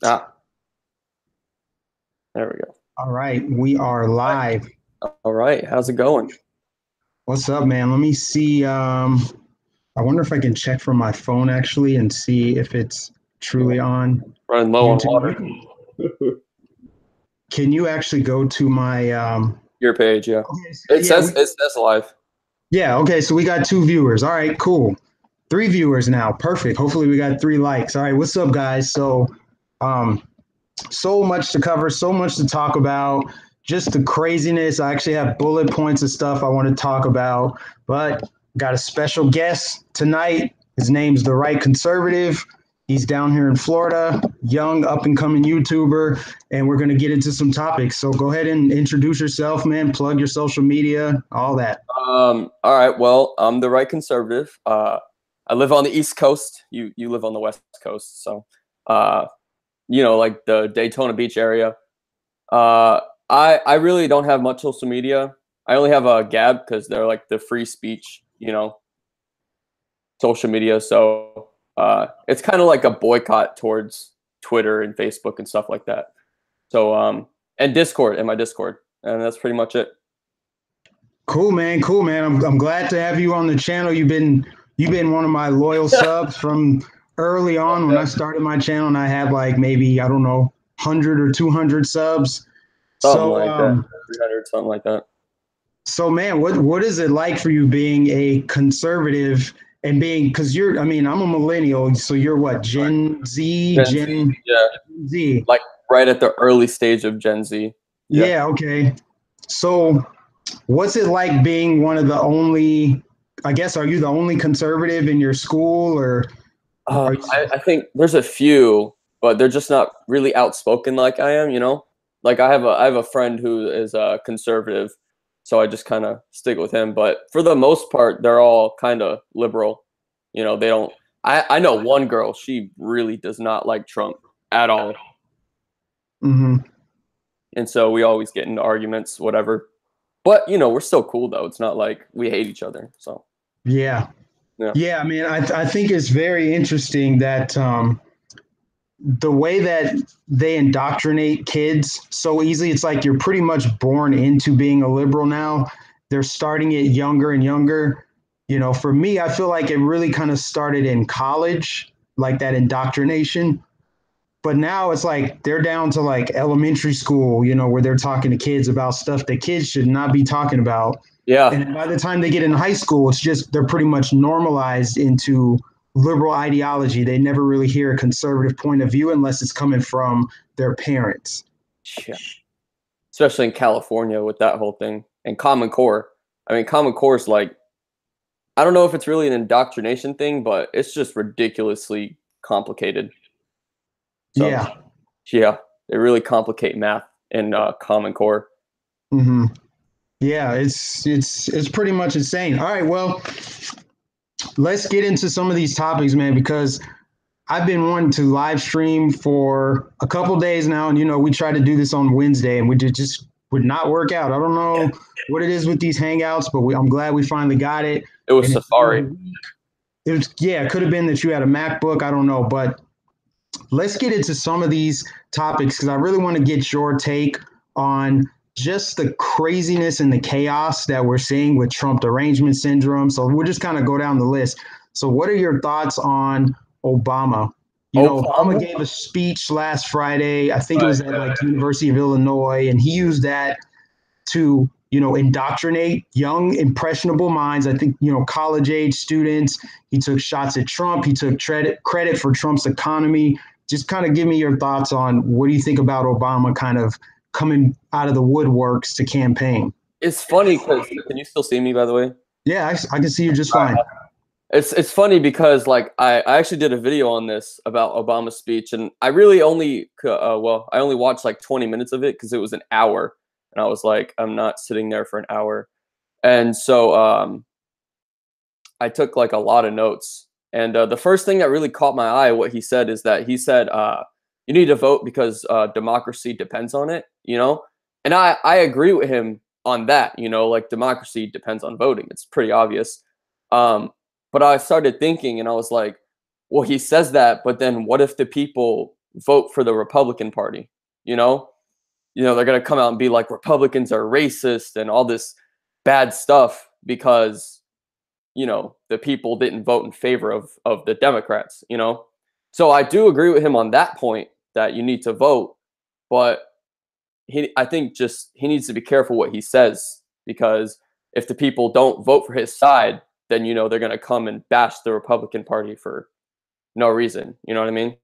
Ah, there we go. All right, we are live. All right, how's it going? What's up, man? Let me see. I wonder if I can check from my phone actually and see if it's truly on Running low on YouTube. water. Can you actually go to my Your page, yeah. okay, It yeah, says it says live. yeah, okay, so we got two viewers. All right, cool. Three viewers now. Perfect. Hopefully we got three likes. All right, what's up, guys? Um so much to cover, so much to talk about, just the craziness. I actually have bullet points of stuff I want to talk about, but got a special guest tonight. His name's The Right Conservative. He's down here in Florida, young up and coming YouTuber, and we're going to get into some topics. So go ahead and introduce yourself, man, plug your social media, all that. All right, well, I'm the right conservative. I live on the East Coast. You live on the West Coast, so uh, like the Daytona Beach area. Uh, I really don't have much social media. I only have a Gab because they're like the free speech, social media. So it's kind of like a boycott towards Twitter and Facebook and stuff like that. So and Discord and my Discord, and that's pretty much it. Cool, man. Cool, man. I'm glad to have you on the channel. You've been one of my loyal subs from early on when I started my channel, and I had like maybe I don't know 100 or 200 subs. Something So like that, 300, something like that. so man, what is it like for you being a conservative and being because you're I mean I'm a millennial, so you're what Gen Z, Gen Z, yeah, Z. like right at the early stage of Gen Z. Yeah. Yeah, okay. So what's it like being one of the only? I guess are you the only conservative in your school, or are you? I think there's a few, but they're just not really outspoken like I am. Like I have a friend who is a conservative, so I just kind of stick with him. But for the most part, they're all kind of liberal. They don't. I know one girl. She really does not like Trump at all, Mhm. and so we always get into arguments, whatever. But we're still cool though. It's not like we hate each other. So Yeah, yeah. yeah. I mean, I think it's very interesting that the way that they indoctrinate kids so easily. It's like you're pretty much born into being a liberal now. They're starting it younger and younger. For me, I feel like it really kind of started in college, like that indoctrination. But now it's like they're down to like elementary school, where they're talking to kids about stuff that kids should not be talking about. Yeah. And by the time they get in high school, it's just they're pretty much normalized into liberal ideology. They never really hear a conservative point of view unless it's coming from their parents. Yeah. Especially in California with that whole thing and Common Core. I mean, Common Core is like, I don't know if it's really an indoctrination thing, but it's just ridiculously complicated. So Yeah. yeah, they really complicate math in Common Core. Hmm. Yeah, it's pretty much insane. All right, well, let's get into some of these topics, man, because I've been wanting to live stream for a couple days now, and we tried to do this on Wednesday, and we just would not work out. I don't know what it is with these hangouts, but I'm glad we finally got it. It was And it's the end of Safari. the week. It was yeah, it could have been that you had a MacBook. I don't know, but let's get into some of these topics because I really want to get your take on just the craziness and the chaos that we're seeing with Trump derangement syndrome. So we'll just kind of go down the list. So, what are your thoughts on Obama? Obama Obama? gave a speech last Friday. I think it Right. was at like University of Illinois, and he used that to indoctrinate young impressionable minds. I think college age students. He took shots at Trump. He took credit for Trump's economy. Just kind of give me your thoughts on what do you think about Obama kind of coming out of the woodworks to campaign. It's funny because can you still see me, by the way? Yeah, I can see you just fine. It's funny because like I actually did a video on this about Obama's speech, and I really only I only watched like 20 minutes of it because it was an hour, and I was like, I'm not sitting there for an hour. And so I took like a lot of notes, and the first thing that really caught my eye, what he said, is that he said you need to vote because democracy depends on it, and I agree with him on that. Like democracy depends on voting. It's pretty obvious. um but I started thinking, and I was like, well, he says that, but then what if the people vote for the Republican Party. You know, they're gonna come out and be like Republicans are racist and all this bad stuff because the people didn't vote in favor of the Democrats. So I do agree with him on that point that you need to vote, but I think just he needs to be careful what he says, because if the people don't vote for his side, then they're going to come and bash the Republican Party for no reason. You know what I mean?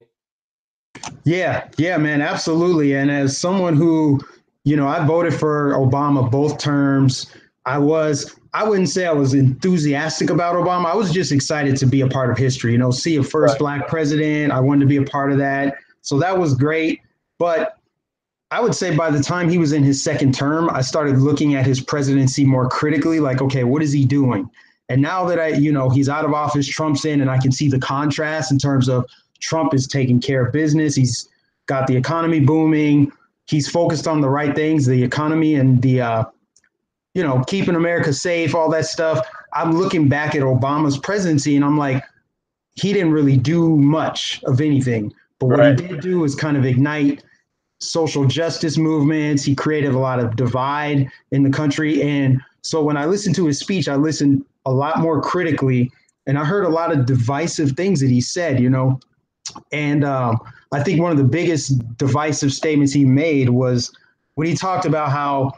Yeah, man, absolutely. And as someone who, I voted for Obama both terms, I wouldn't say I was enthusiastic about Obama. I was just excited to be a part of history, see a first Black president. I wanted to be a part of that. So that was great. But I would say by the time he was in his second term, I started looking at his presidency more critically, like, okay, what is he doing? And now that he's out of office, Trump's in, and I can see the contrast in terms of Trump is taking care of business. He's got the economy booming. He's focused on the right things, the economy and the, keeping America safe, all that stuff. I'm looking back at Obama's presidency and I'm like, he didn't really do much of anything. But what he did do is kind of ignite social justice movements. He created a lot of divide in the country. And so when I listened to his speech, I listened a lot more critically, and I heard a lot of divisive things that he said, and I think one of the biggest divisive statements he made was when he talked about how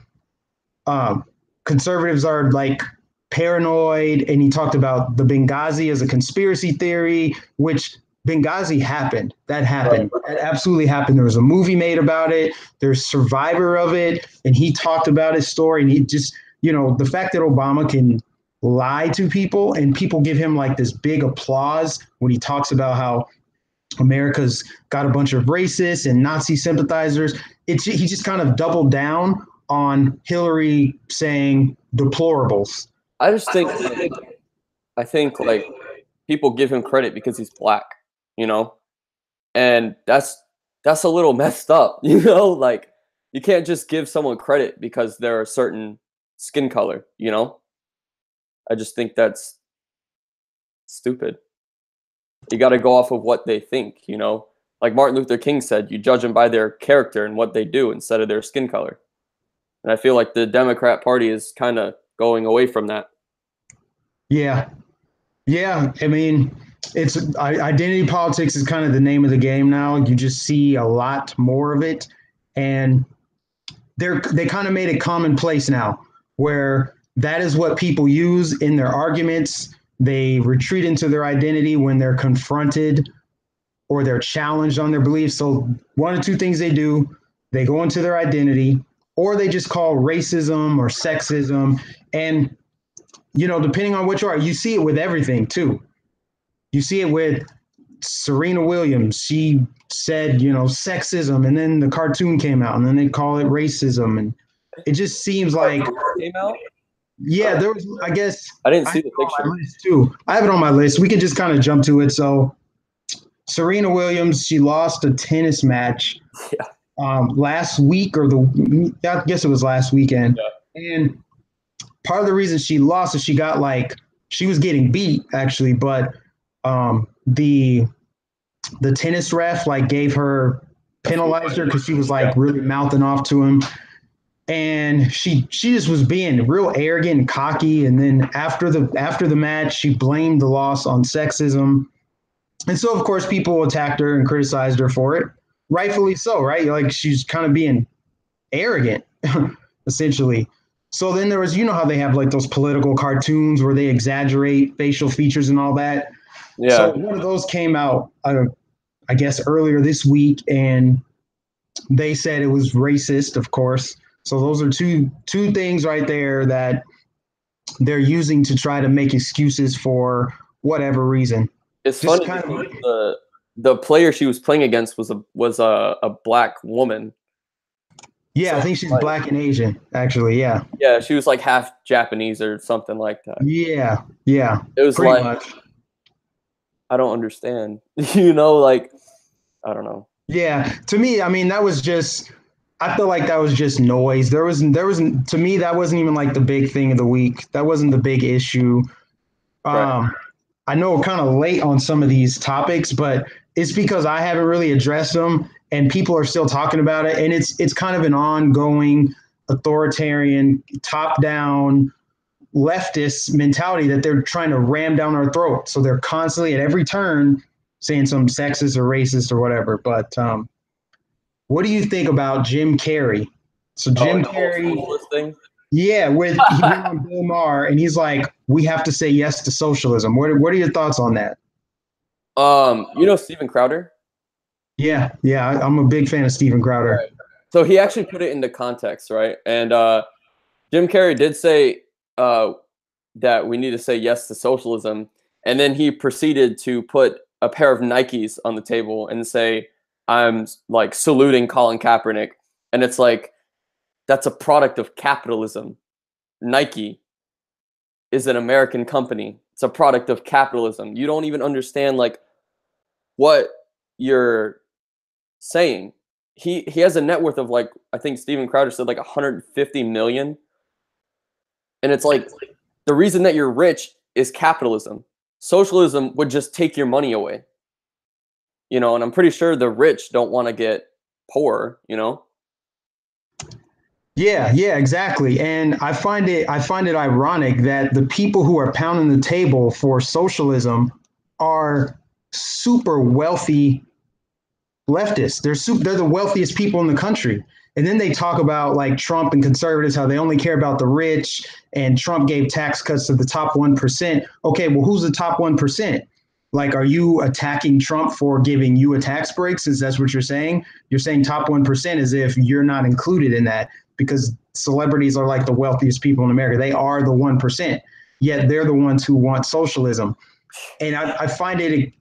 conservatives are like paranoid, and he talked about the Benghazi as a conspiracy theory, which Benghazi happened. That happened. That absolutely happened. There was a movie made about it. There's Survivor of it, and he talked about his story, and he just, the fact that Obama can lie to people and people give him like this big applause when he talks about how America's got a bunch of racists and Nazi sympathizers. He just kind of doubled down on Hillary saying deplorables. I just think, I think like people give him credit because he's Black, and that's a little messed up, like you can't just give someone credit because they're a certain skin color, I just think that's stupid. You got to go off of what they think, like Martin Luther King said, you judge them by their character and what they do instead of their skin color. And I feel like the Democrat Party is kind of going away from that. Yeah. I mean, it's identity politics is kind of the name of the game now. You just see a lot more of it, and they kind of made it commonplace now, where that is what people use in their arguments. They retreat into their identity when they're confronted or they're challenged on their beliefs. So one of two things they do: they go into their identity, or they just call racism or sexism. And depending on what you are, you see it with everything too. You see it with Serena Williams. She said, sexism, and then the cartoon came out, and then they call it racism. And it just seems like came out. Yeah, there was, I guess. I didn't see the picture. Too. I have it on my list. We can just kind of jump to it. So Serena Williams, she lost a tennis match last week, or I guess it was last weekend. Yeah. And part of the reason she lost is she was getting beat actually, but the tennis ref gave her, penalized her because she was really mouthing off to him. And she just was being real arrogant and cocky. And then after the match, she blamed the loss on sexism. And so, of course, people attacked her and criticized her for it. Rightfully so, right? She's kind of being arrogant, essentially. So then there was, how they have those political cartoons where they exaggerate facial features and all that. Yeah. So one of those came out, I guess, earlier this week, and they said it was racist, of course. So those are two things right there that they're using to try to make excuses for whatever reason. It's just funny because the player she was playing against was a Black woman. Yeah, so I think she's Black and Asian, actually. Yeah. Yeah, she was half Japanese or something like that. Yeah. It was pretty much. I don't understand. I don't know. Yeah, to me, I mean, that was just. I feel like that was just noise. There wasn't, to me, that wasn't even the big thing of the week. That wasn't the big issue. Right. I know we're kind of late on some of these topics, but it's because I haven't really addressed them, and people are still talking about it, and it's kind of an ongoing authoritarian, top down leftist mentality that they're trying to ram down our throat. So they're constantly at every turn saying some sexist or racist or whatever. But what do you think about Jim Carrey? So Oh, Jim and the whole Carrey, socialist thing. yeah, with he went on Bill Maher and he's like, we have to say yes to socialism. What are your thoughts on that? You know Steven Crowder? Yeah, yeah, I'm a big fan of Steven Crowder. Right. So he actually put it into context, right? And Jim Carrey did say that we need to say yes to socialism, and then he proceeded to put a pair of Nikes on the table and say, "I'm like saluting Colin Kaepernick," and it's like that's a product of capitalism. Nike is an American company. It's a product of capitalism. You don't even understand like what you're saying. He has a net worth of like I think Steven Crowder said like 150 million, and it's like the reason that you're rich is capitalism. Socialism would just take your money away, you know. And I'm pretty sure the rich don't want to get poor, you know. Yeah, yeah, exactly. And I find it ironic that the people who are pounding the table for socialism are super wealthy leftists. They're the wealthiest people in the country. And then they talk about like Trump and conservatives, how they only care about the rich, and Trump gave tax cuts to the top 1%. Okay, well, who's the top 1%? Like, are you attacking Trump for giving you a tax break? Since that's what you're saying. You're saying top 1% as if you're not included in that because celebrities are like the wealthiest people in America. They are the 1%, yet they're the ones who want socialism. And I find it,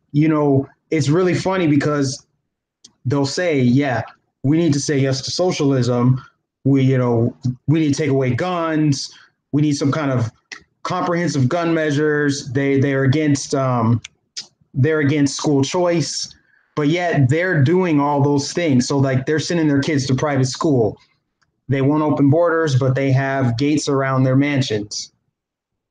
it's really funny because they'll say, yeah, we need to say yes to socialism. We need to take away guns. We need some kind of comprehensive gun measures. They're against school choice, but yet they're doing all those things. So like they're sending their kids to private school. They won't open borders, but they have gates around their mansions,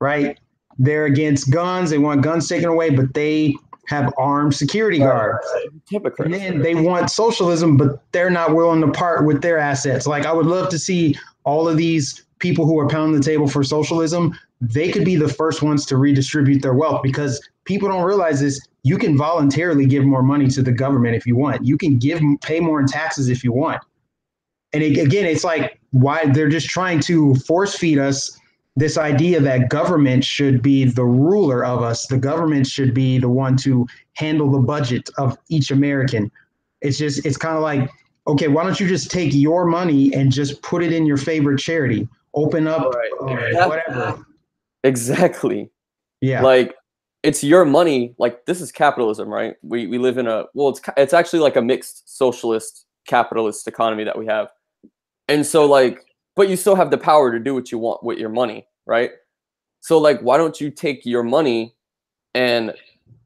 right? They're against guns. They want guns taken away, but they have armed security guards. And then they want socialism, but they're not willing to part with their assets. Like I would love to see all of these people who are pounding the table for socialism. They could be the first ones to redistribute their wealth because people don't realize this. You can voluntarily give more money to the government if you want. You can pay more in taxes if you want. And again, it's like why they're just trying to force feed us this idea that government should be the ruler of us. The government should be the one to handle the budget of each American. It's kind of like, okay, why don't you just take your money and just put it in your favorite charity? Open up, whatever. Exactly. Yeah. Like it's your money. Like this is capitalism, right? We live in it's actually like a mixed socialist capitalist economy that we have. And so like, but you still have the power to do what you want with your money, right? So like, why don't you take your money and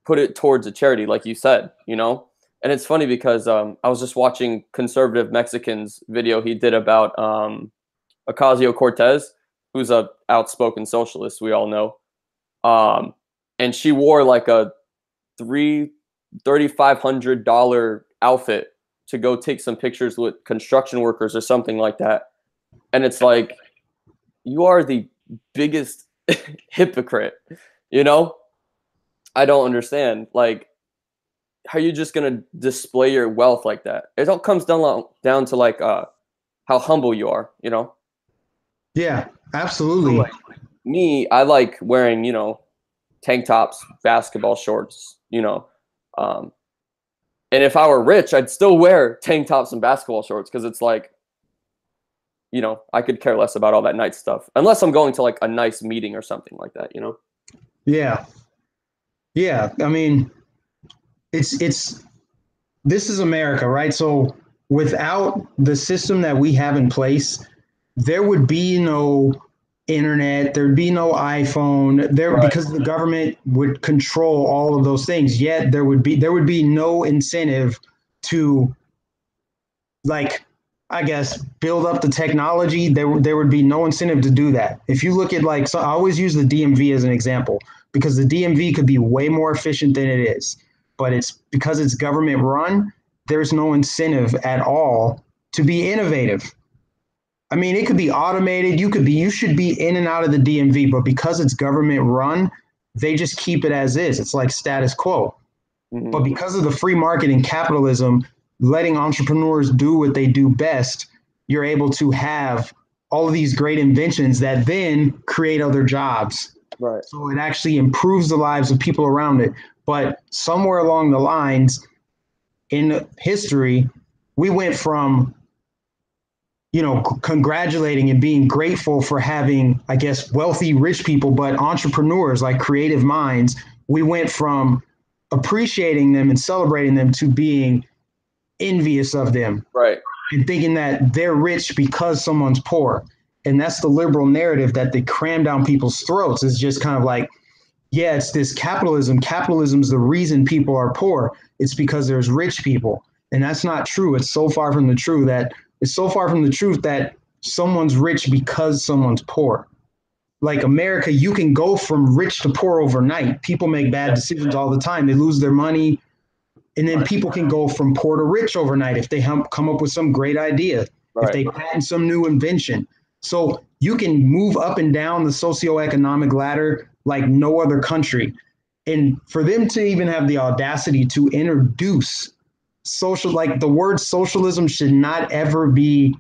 put it towards a charity, like you said, you know? And it's funny because I was just watching Conservative Mexicans video he did about Ocasio-Cortez, who's a outspoken socialist, we all know. And she wore like a $3,500 outfit to go take some pictures with construction workers or something like that. And it's like, you are the biggest hypocrite, you know? I don't understand. Like, how are you just going to display your wealth like that? It all comes down to like how humble you are, you know? Yeah, absolutely. So, like, me, I like wearing, tank tops, basketball shorts, and if I were rich, I'd still wear tank tops and basketball shorts because it's like, I could care less about all that night stuff unless I'm going to like a nice meeting or something like that, Yeah. Yeah. I mean, this is America, right? So without the system that we have in place, there would be no internet, there'd be no iPhone there, right, because the government would control all of those things. Yet there would be no incentive to, like, I guess, build up the technology. There would be no incentive to do that. If you look at like, so I always use the DMV as an example because the DMV could be way more efficient than it is. but it's because it's government run, there's no incentive at all to be innovative. I mean, it could be automated. You should be in and out of the DMV, but because it's government run, they just keep it as is. It's like status quo. Mm-hmm. But because of the free market and capitalism, letting entrepreneurs do what they do best, you're able to have all of these great inventions that then create other jobs. Right. So it actually improves the lives of people around it. But somewhere along the lines in history, we went from, congratulating and being grateful for having, I guess, wealthy, rich people, but entrepreneurs like creative minds. We went from appreciating them and celebrating them to being envious of them. Right. And thinking that they're rich because someone's poor. And that's the liberal narrative that they cram down people's throats. Is just kind of like, yeah, it's this capitalism. Capitalism's the reason people are poor. It's because there's rich people. And that's not true. It's so far from the truth that someone's rich because someone's poor. Like America, you can go from rich to poor overnight. People make bad decisions all the time. They lose their money. And then people can go from poor to rich overnight if they come up with some great idea, if they patent some new invention. So you can move up and down the socioeconomic ladder like no other country. And for them to even have the audacity to introduce like the word socialism should not ever be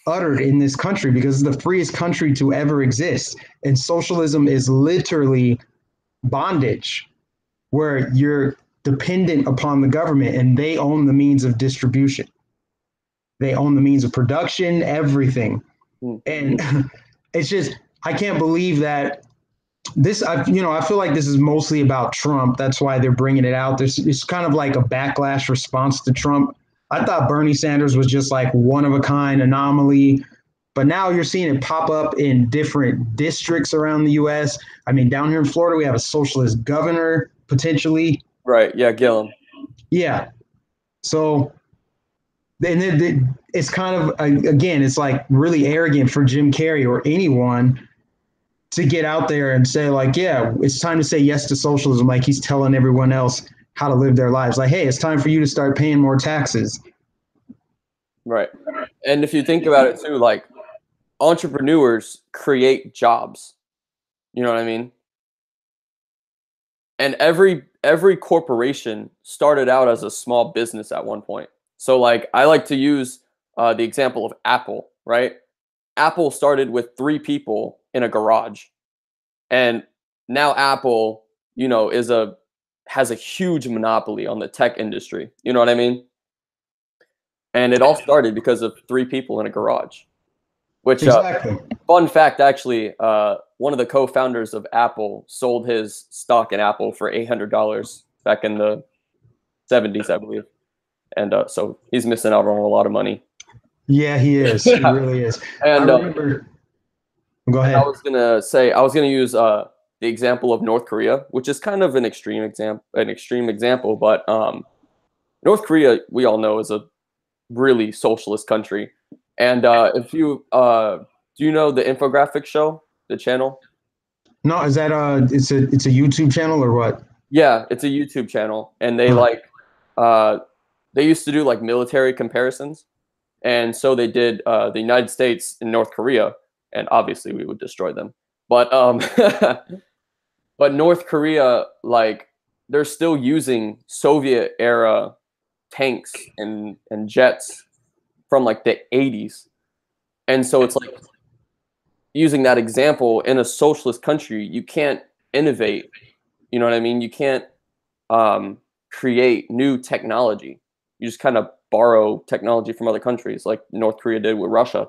uttered in this country because it's the freest country to ever exist. And socialism is literally bondage, where you're dependent upon the government and they own the means of distribution. They own the means of production, everything. And it's just, I can't believe that I feel like this is mostly about Trump. That's why they're bringing it out. It's kind of like a backlash response to Trump. I thought Bernie Sanders was just like one of a kind anomaly, but now you're seeing it pop up in different districts around the U.S. I mean, down here in Florida, we have a socialist governor potentially. Right. Yeah. Gillum. Yeah. So then it's kind of, again, it's like really arrogant for Jim Carrey or anyone to get out there and say like, yeah, it's time to say yes to socialism. Like he's telling everyone else how to live their lives. Like, hey, it's time for you to start paying more taxes. Right. And if you think about it too, like entrepreneurs create jobs. You know what I mean? And every corporation started out as a small business at one point. So like I like to use the example of Apple, right? Apple started with 3 people in a garage. And now Apple, has a huge monopoly on the tech industry. You know what I mean? And it all started because of 3 people in a garage. Which, exactly. Fun fact, actually, one of the co-founders of Apple sold his stock in Apple for $800 back in the 70s, I believe. And so he's missing out on a lot of money. Yeah, he is. He really is. And I remember. Go ahead. I was gonna use the example of North Korea, which is kind of an extreme example, but North Korea, we all know, is a really socialist country. And if you do you know the Infographics Show, the channel? No, is that it's a YouTube channel or what? Yeah, it's a YouTube channel, and they they used to do like military comparisons, and so they did the United States and North Korea, and obviously we would destroy them. But but North Korea, like they're still using Soviet era tanks and jets from like the 80s. And so it's like using that example in a socialist country, you can't innovate. You know what I mean? You can't create new technology. You just kind of borrow technology from other countries like North Korea did with Russia.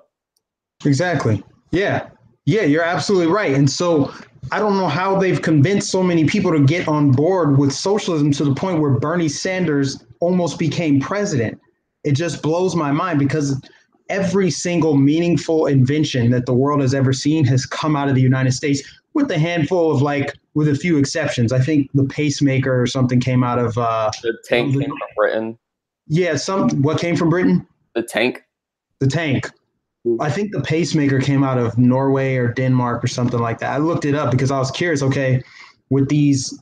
Exactly. Yeah. Yeah, you're absolutely right. And so I don't know how they've convinced so many people to get on board with socialism to the point where Bernie Sanders almost became president. It just blows my mind because every single meaningful invention that the world has ever seen has come out of the United States, with a handful of with a few exceptions. I think the pacemaker or something came out of the tank came from Britain. Yeah, what came from Britain? The tank. The tank. I think the pacemaker came out of Norway or Denmark or something like that. I looked it up because I was curious, okay, with these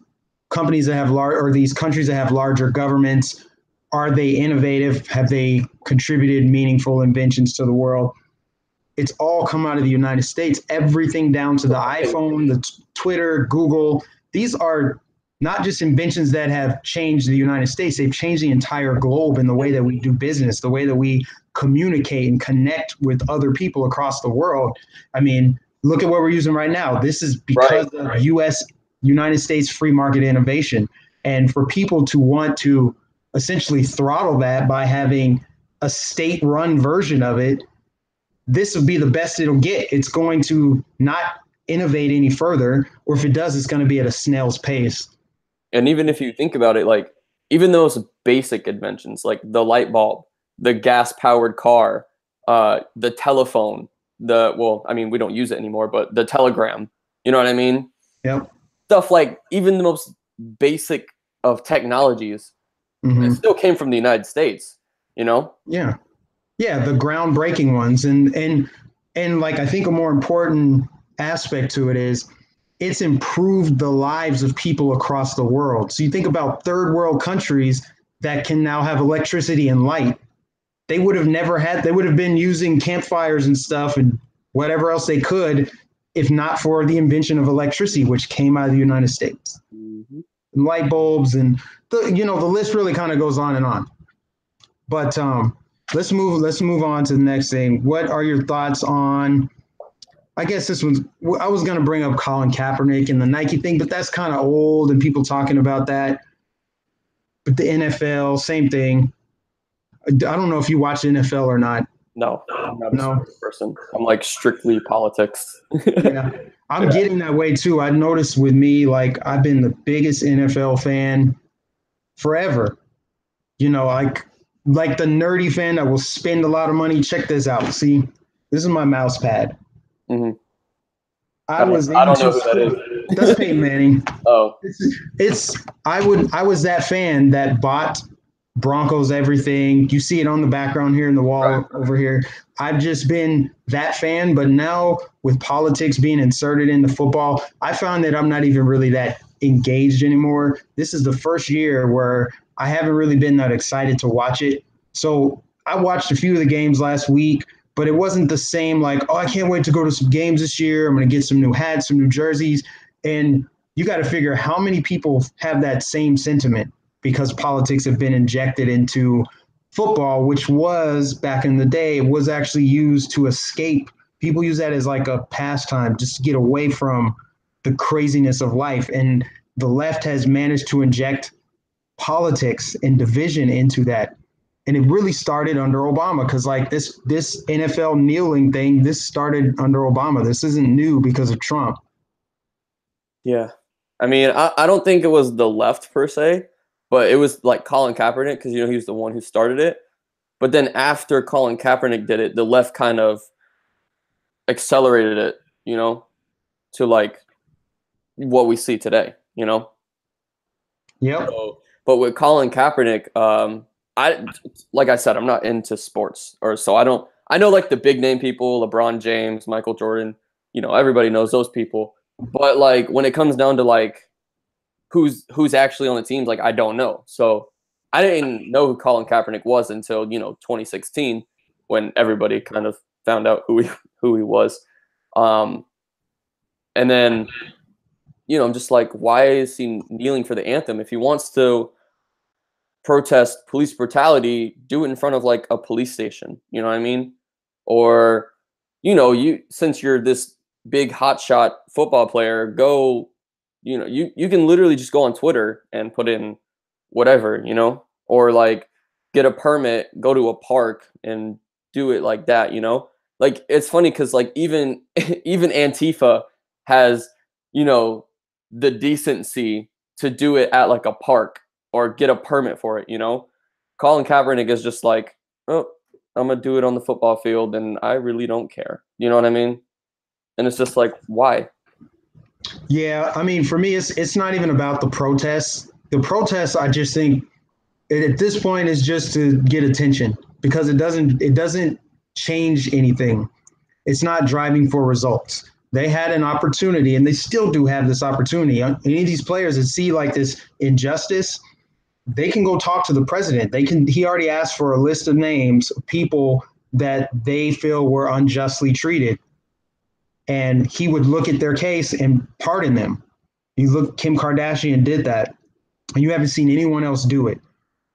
companies that have or these countries that have larger governments, are they innovative? Have they contributed meaningful inventions to the world? It's all come out of the United States. Everything down to the iPhone, the Twitter, Google. These are not just inventions that have changed the United States. They've changed the entire globe in the way that we do business, the way that we communicate and connect with other people across the world. I mean, look at what we're using right now. This is because of United States free market innovation. And for people to want to essentially throttle that by having a state-run version of it, this will be the best it'll get. It's going to not innovate any further, or if it does, it's going to be at a snail's pace. And even if you think about it, like even those basic inventions, like the light bulb, the gas-powered car, the telephone, well, I mean, we don't use it anymore, but the telegram, you know what I mean? Yep. Stuff like even the most basic of technologies, it still came from the United States, you know? Yeah. Yeah, the groundbreaking ones. And like, I think a more important aspect to it is it's improved the lives of people across the world. So you think about third world countries that can now have electricity and light. They would have been using campfires and stuff and whatever else they could, if not for the invention of electricity, which came out of the United States. And light bulbs and the list really kind of goes on and on. But let's move on to the next thing. What are your thoughts on, I guess I was going to bring up Colin Kaepernick and the Nike thing, but that's kind of old and people talking about that. But the NFL, same thing. I don't know if you watch the NFL or not. No, I'm not a sports person. I'm like strictly politics. Yeah, I'm getting that way too. I noticed with me, like I've been the biggest NFL fan forever. You know, like the nerdy fan that will spend a lot of money. Check this out. See, this is my mouse pad. Mm-hmm. I don't know who that is. That's Peyton Manning. Oh, I was that fan that bought Broncos everything. You see it on the background here in the wall over here. I've just been that fan, but now with politics being inserted into football, I found that I'm not even really that engaged anymore. This is the first year where I haven't really been that excited to watch it. So I watched a few of the games last week, but it wasn't the same like, oh, I can't wait to go to some games this year. I'm going to get some new hats, some new jerseys. And you got to figure how many people have that same sentiment, because politics have been injected into football, which was back in the day, was actually used to escape. People use that as like a pastime, just to get away from the craziness of life. And the left has managed to inject politics and division into that. And it really started under Obama, because like this NFL kneeling thing, this started under Obama. This isn't new because of Trump. Yeah. I mean, I don't think it was the left per se, but it was like Colin Kaepernick, because, he was the one who started it. But then after Colin Kaepernick did it, the left kind of accelerated it, to like what we see today, Yep. So, but with Colin Kaepernick, like I said, I'm not into sports, so I know like the big name people, LeBron James, Michael Jordan, everybody knows those people. But like when it comes down to like who's actually on the teams, like I don't know. So I didn't know who Colin Kaepernick was until 2016, when everybody kind of found out who he was. And then I'm just like, why is he kneeling for the anthem? If he wants to protest police brutality, do it in front of like a police station. You know what I mean? Or since you're this big hotshot football player, go. You can literally just go on Twitter and put in whatever, or like get a permit, go to a park and do it like that, Like it's funny because like even Antifa has, the decency to do it at like a park or get a permit for it, Colin Kaepernick is just like, oh, I'm gonna do it on the football field and I really don't care. You know what I mean? And it's just like, why? Yeah, I mean, for me, it's not even about the protests. The protests, I just think, at this point, is just to get attention, because it doesn't change anything. It's not driving for results. They had an opportunity, and they still do have this opportunity. Any of these players that see like this injustice, they can go talk to the president. They can. He already asked for a list of names of people that they feel were unjustly treated, and he would look at their case and pardon them. You look, Kim Kardashian did that, and you haven't seen anyone else do it.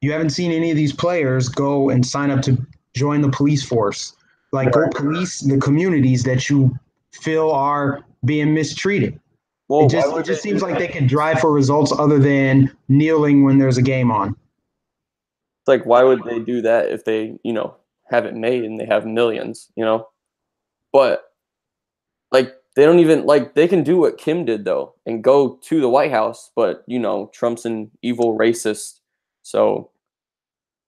You haven't seen any of these players go and sign up to join the police force. Like, go police the communities that you feel are being mistreated. Well, it just seems like they can drive for results other than kneeling when there's a game on. It's like, why would they do that if they, have it made and they have millions, But like, they don't even like, they can do what Kim did though and go to the White House, but Trump's an evil racist. So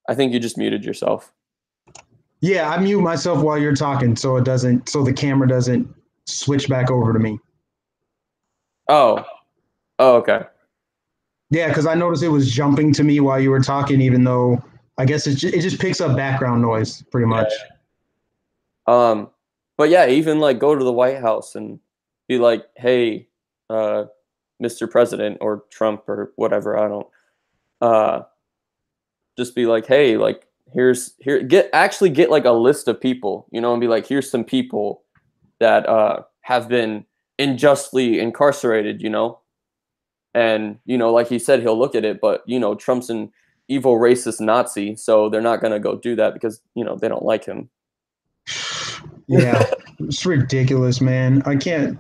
I think you just muted yourself. Yeah, I mute myself while you're talking so the camera doesn't switch back over to me. Oh, okay. Yeah, because I noticed it was jumping to me while you were talking, even though I guess it just picks up background noise pretty much. But yeah, even like go to the White House and be like, hey, Mr. President or Trump or whatever, I don't just be like, hey, like get like a list of people, and be like, here's some people that have been unjustly incarcerated, and like he said, he'll look at it, but Trump's an evil racist Nazi, so they're not gonna go do that because they don't like him. Yeah, it's ridiculous, man. I can't.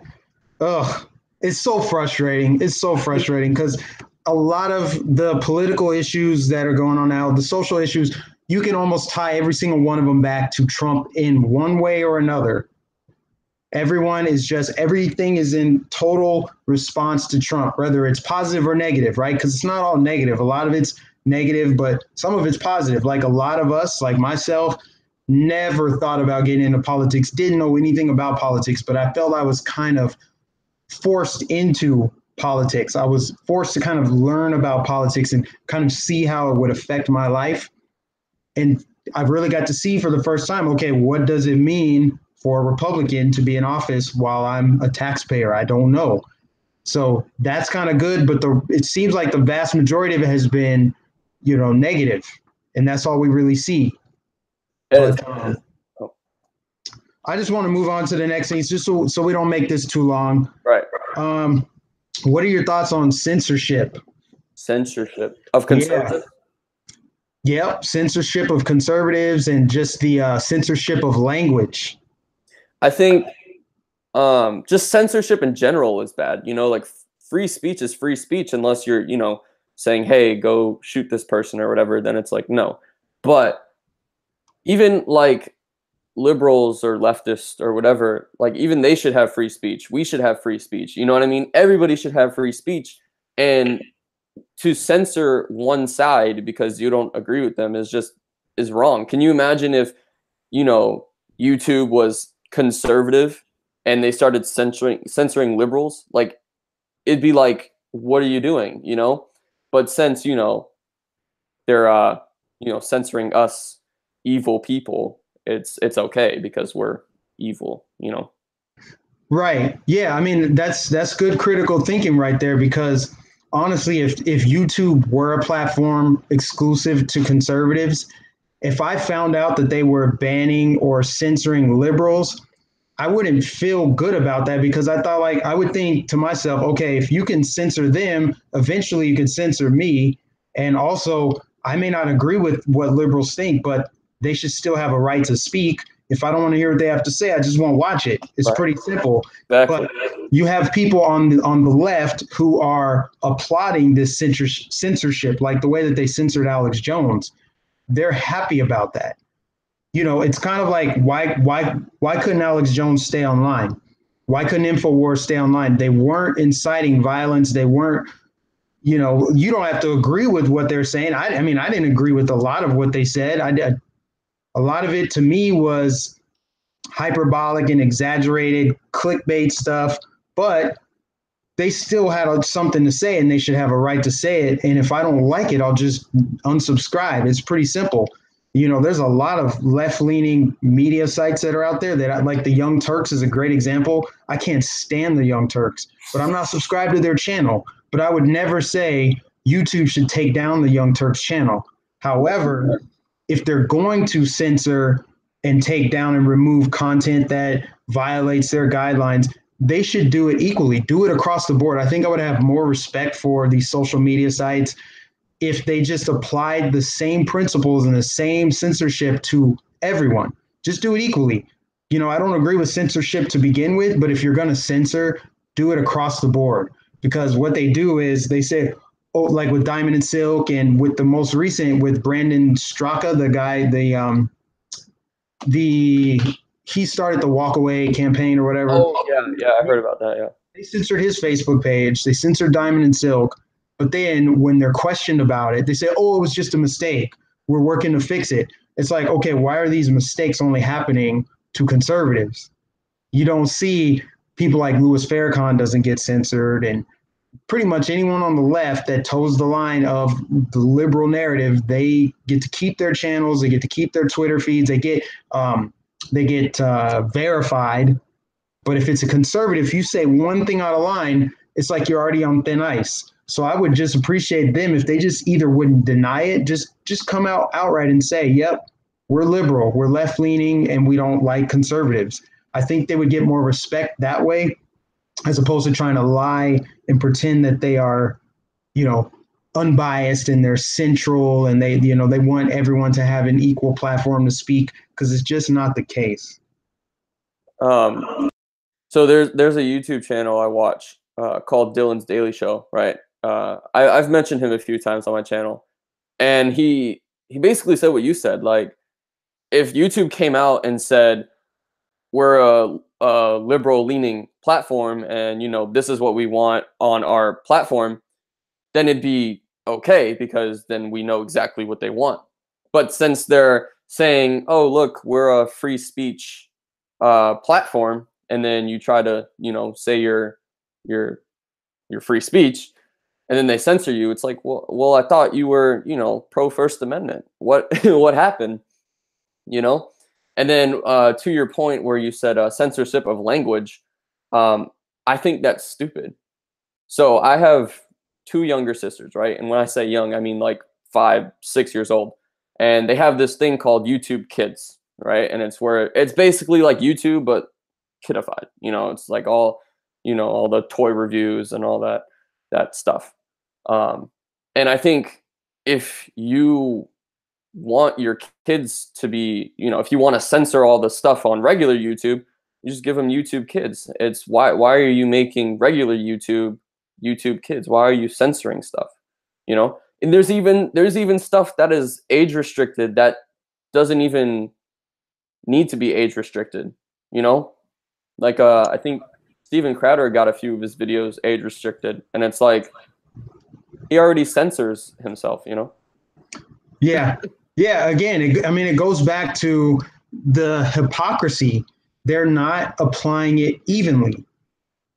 Ugh, it's so frustrating. It's so frustrating because a lot of the political issues that are going on now, the social issues, you can almost tie every single one of them back to Trump in one way or another. Everything is in total response to Trump, whether it's positive or negative, right? Because it's not all negative. A lot of it's negative, but some of it's positive. Like a lot of us, like myself, never thought about getting into politics, didn't know anything about politics, but I felt I was kind of forced into politics. I was forced to kind of learn about politics and kind of see how it would affect my life. And I really got to see for the first time, okay, what does it mean for a Republican to be in office while I'm a taxpayer? I don't know. So that's kind of good, but it seems like the vast majority of it has been, negative, and that's all we really see. But, I just want to move on to the next thing, just so we don't make this too long. Right. What are your thoughts on censorship? Censorship of conservatives? Yep, censorship of conservatives and just the censorship of language. I think just censorship in general is bad. Like free speech is free speech unless you're, saying, hey, go shoot this person or whatever. Then it's like, no. But even like liberals or leftists or whatever, like even they should have free speech. We should have free speech. You know what I mean? Everybody should have free speech. And to censor one side because you don't agree with them is wrong. Can you imagine if, YouTube was conservative and they started censoring liberals? Like, it'd be like, what are you doing? But since, they're, censoring us evil people, it's okay because we're evil, Right. Yeah. I mean, that's good critical thinking right there, because honestly, if YouTube were a platform exclusive to conservatives, if I found out that they were banning or censoring liberals, I wouldn't feel good about that, because I thought, like, I would think to myself, okay, if you can censor them, eventually you can censor me. And also, I may not agree with what liberals think, but they should still have a right to speak. If I don't want to hear what they have to say, I just won't watch it. It's pretty simple. Exactly. But you have people on the left who are applauding this censorship, like the way that they censored Alex Jones. They're happy about that. It's kind of like, why couldn't Alex Jones stay online? Why couldn't InfoWars stay online? They weren't inciting violence. They weren't, you don't have to agree with what they're saying. I mean, I didn't agree with a lot of what they said. A lot of it to me was hyperbolic and exaggerated clickbait stuff, but they still had something to say, and they should have a right to say it. And if I don't like it, I'll just unsubscribe. It's pretty simple. There's a lot of left-leaning media sites that are out there that like the Young Turks is a great example. I can't stand the Young Turks, but I'm not subscribed to their channel. But I would never say YouTube should take down the Young Turks channel. However, if they're going to censor and take down and remove content that violates their guidelines, they should do it equally, do it across the board. I think I would have more respect for these social media sites if they just applied the same principles and the same censorship to everyone. Just do it equally. I don't agree with censorship to begin with, but if you're going to censor, do it across the board. Because what they do is they say, oh, like with Diamond and Silk, and with the most recent with Brandon Straka, the guy, he started the Walkaway campaign or whatever. Oh yeah, I heard about that. Yeah, they censored his Facebook page. They censored Diamond and Silk. But then when they're questioned about it, they say, oh, it was just a mistake. We're working to fix it. It's like, okay, why are these mistakes only happening to conservatives? You don't see people like Louis Farrakhan doesn't get censored, and pretty much anyone on the left that toes the line of the liberal narrative, they get to keep their channels, they get to keep their Twitter feeds, they get verified. But if it's a conservative, if you say one thing out of line, it's like you're already on thin ice. So I would just appreciate them if they just either wouldn't deny it, just come out outright and say, yep, we're liberal, we're left-leaning, and we don't like conservatives. I think they would get more respect that way, as opposed to trying to lie and pretend that they are, unbiased and they're central and they want everyone to have an equal platform to speak, because it's just not the case. So there's a YouTube channel I watch called Dylan's Daily Show, right? I've mentioned him a few times on my channel, and he basically said what you said. Like, if YouTube came out and said, we're a liberal leaning platform and this is what we want on our platform, then it'd be okay, because then we know exactly what they want. But since they're saying, oh, look, we're a free speech platform, and then you try to say your free speech, and then they censor you, it's like, well, I thought you were pro First Amendment. What what happened? And then to your point where you said censorship of language, I think that's stupid. So I have 2 younger sisters, right? And when I say young, I mean like 5, 6 years old. And they have this thing called YouTube Kids, right? And it's basically like YouTube, but kidified. It's like all the toy reviews and all that stuff. And I think if you want your kids to be, if you want to censor all the stuff on regular YouTube, you just give them YouTube Kids. It's why are you making regular YouTube Kids? Why are you censoring stuff? And there's even stuff that is age restricted that doesn't even need to be age restricted. Like I think Steven Crowder got a few of his videos age restricted, and it's like he already censors himself. Yeah. Again, it goes back to the hypocrisy. They're not applying it evenly.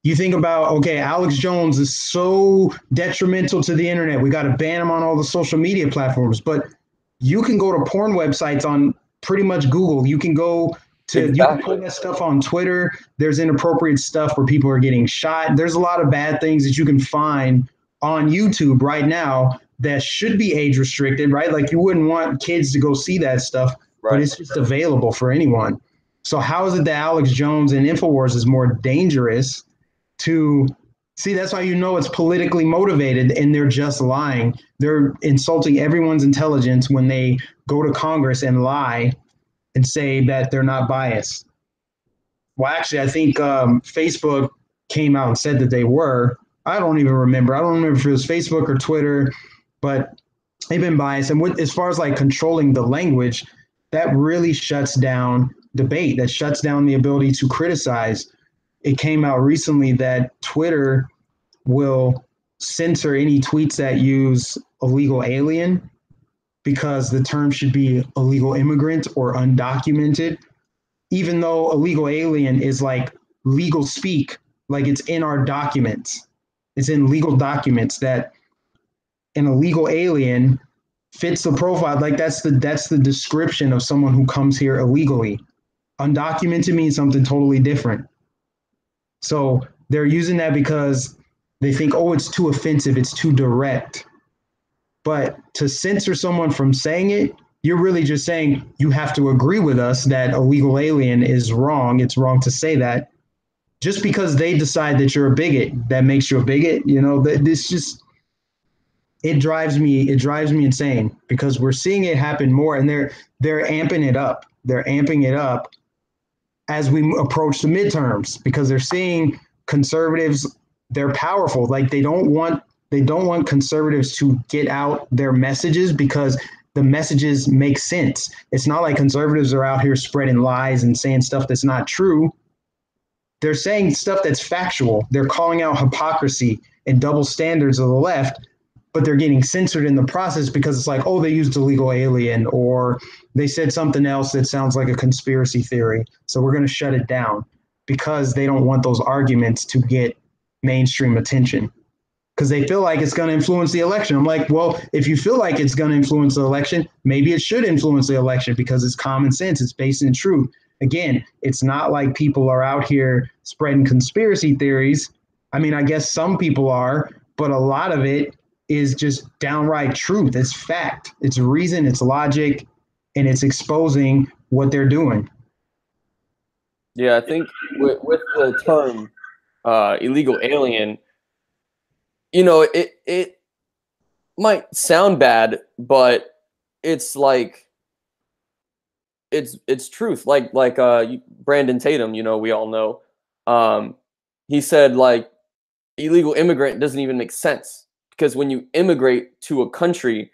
You think about, okay, Alex Jones is so detrimental to the internet. We got to ban him on all the social media platforms. But you can go to porn websites on pretty much Google. You can go to, you can pull that stuff on Twitter. There's inappropriate stuff where people are getting shot. There's a lot of bad things that you can find on YouTube right now that should be age restricted, right? Like, you wouldn't want kids to go see that stuff, right, but it's just available for anyone. So how is it that Alex Jones and InfoWars is more dangerous to see? That's how it's politically motivated, and they're just lying. They're insulting everyone's intelligence when they go to Congress and lie and say that they're not biased. Well, actually, I think Facebook came out and said that they were. I don't even remember. I don't remember if it was Facebook or Twitter, but they've been biased. And as far as like controlling the language, that really shuts down debate. That shuts down the ability to criticize. It came out recently that Twitter will censor any tweets that use illegal alien, because the term should be illegal immigrant or undocumented, even though illegal alien is like legal speak, like it's in our documents. It's in legal documents that an illegal alien fits the profile. Like that's the description of someone who comes here illegally. Undocumented means something totally different. So they're using that because they think, oh, it's too offensive, it's too direct. But to censor someone from saying it, you're really just saying you have to agree with us that illegal alien is wrong. It's wrong to say that. Just because they decide that you're a bigot, that makes you a bigot. You know, this just it drives me insane because we're seeing it happen more, and they're amping it up. They're amping it up as we approach the midterms because they're seeing conservatives, they're powerful. Like they don't want conservatives to get out their messages because the messages make sense. It's not like conservatives are out here spreading lies and saying stuff that's not true. They're saying stuff that's factual. They're calling out hypocrisy and double standards of the left, but they're getting censored in the process because it's like, oh, they used illegal alien, or they said something else that sounds like a conspiracy theory. So we're going to shut it down because they don't want those arguments to get mainstream attention because they feel like it's going to influence the election. I'm like, well, if you feel like it's going to influence the election, maybe it should influence the election because it's common sense. It's based in truth. Again, it's not like people are out here spreading conspiracy theories. I mean, I guess some people are, but a lot of it is just downright truth. It's fact. It's reason. It's logic, and it's exposing what they're doing. Yeah, I think with the term illegal alien, it might sound bad, but it's like it's truth. Like Brandon Tatum, we all know. He said like illegal immigrant doesn't even make sense because when you immigrate to a country,